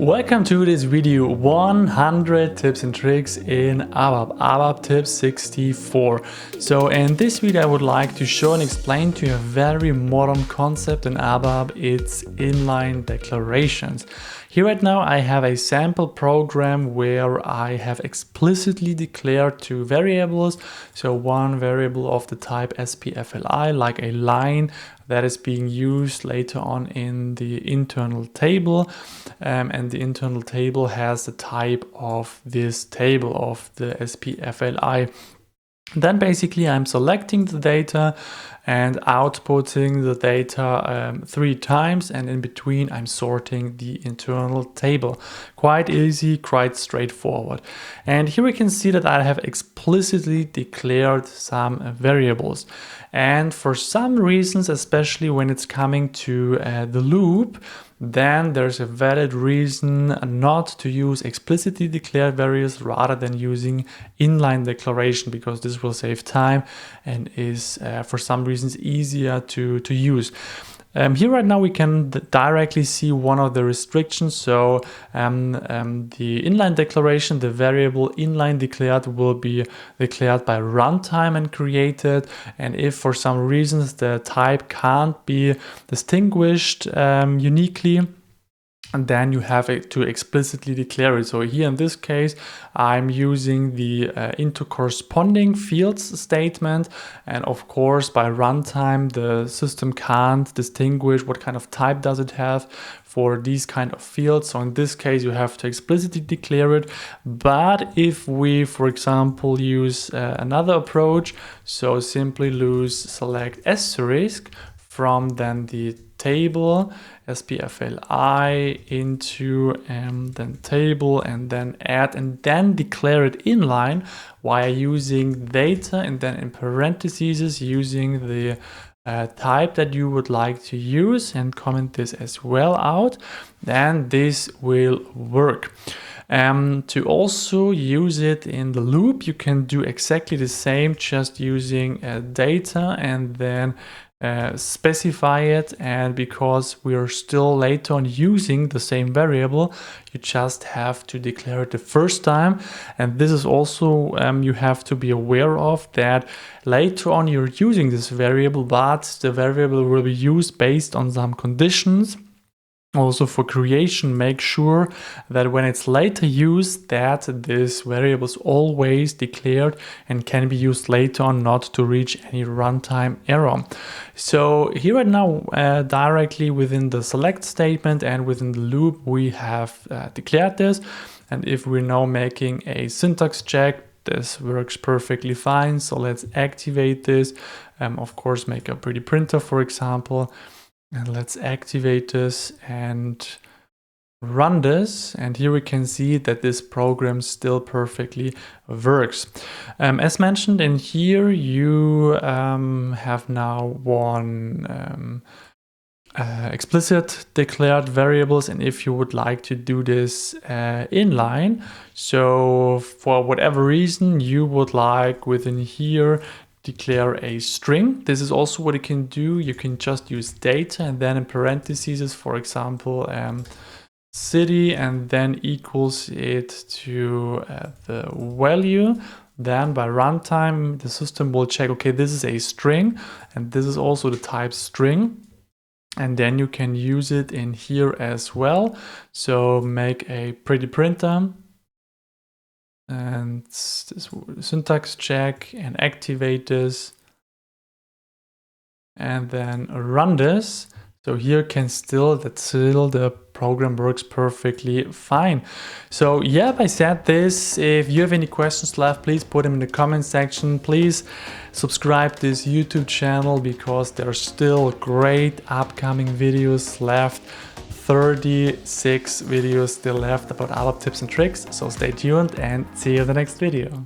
Welcome to this video, 100 tips and tricks in ABAP tips 64. So in this video I would like to show and explain to you a very modern concept in ABAP. It's inline declarations. Here right now I have a sample program where I have explicitly declared two variables. So one variable of the type SPFLI, like a line that is being used later on in the internal table, and the internal table has the type of this table of the SPFLI. Then basically I'm selecting the data and outputting the data 3 times, and in between I'm sorting the internal table. Quite easy, quite straightforward. And here we can see that I have explicitly declared some variables. And for some reasons, especially when it's coming to the loop, then there's a valid reason not to use explicitly declared variables rather than using inline declaration, because this will save time and is for some reasons easier to use. Here right now we can directly see one of the restrictions. So the inline declaration, the variable inline declared, will be declared by runtime and created. And if for some reasons the type can't be distinguished uniquely, and then you have to explicitly declare it. So here in this case, I'm using the into corresponding fields statement. And of course, by runtime, the system can't distinguish what kind of type does it have for these kind of fields. So in this case, you have to explicitly declare it. But if we, for example, use another approach, so simply select asterisk from then the table SPFLI into then table, and then add and then declare it inline while using data and then in parentheses using the type that you would like to use, and comment this as well out, then this will work. To also use it in the loop, you can do exactly the same, just using data and then specify it. And because we are still later on using the same variable, you just have to declare it the first time. And this is also you have to be aware of, that later on you're using this variable, but the variable will be used based on some conditions. Also for creation, make sure that when it's later used, that this variable is always declared and can be used later on, not to reach any runtime error. So here right now, directly within the select statement and within the loop, we have declared this. And if we're now making a syntax check, this works perfectly fine. So let's activate this. Of course, make a pretty printer, for example. And let's activate this and run this. And here we can see that this program still perfectly works. As mentioned in here, you have now one explicit declared variables. And if you would like to do this inline, so for whatever reason you would like within here declare a string. This is also what you can do. You can just use data and then in parentheses, for example, city, and then equals it to the value. Then by runtime, the system will check, okay, this is a string and this is also the type string. And then you can use it in here as well. So make a pretty printer and this syntax check and activate this and then run this. So here the program works perfectly fine. So yeah, I said this. If you have any questions left, please put them in the comment section. Please subscribe this YouTube channel because there are still great upcoming videos left. 36 videos still left about ABAP tips and tricks. So stay tuned and see you in the next video.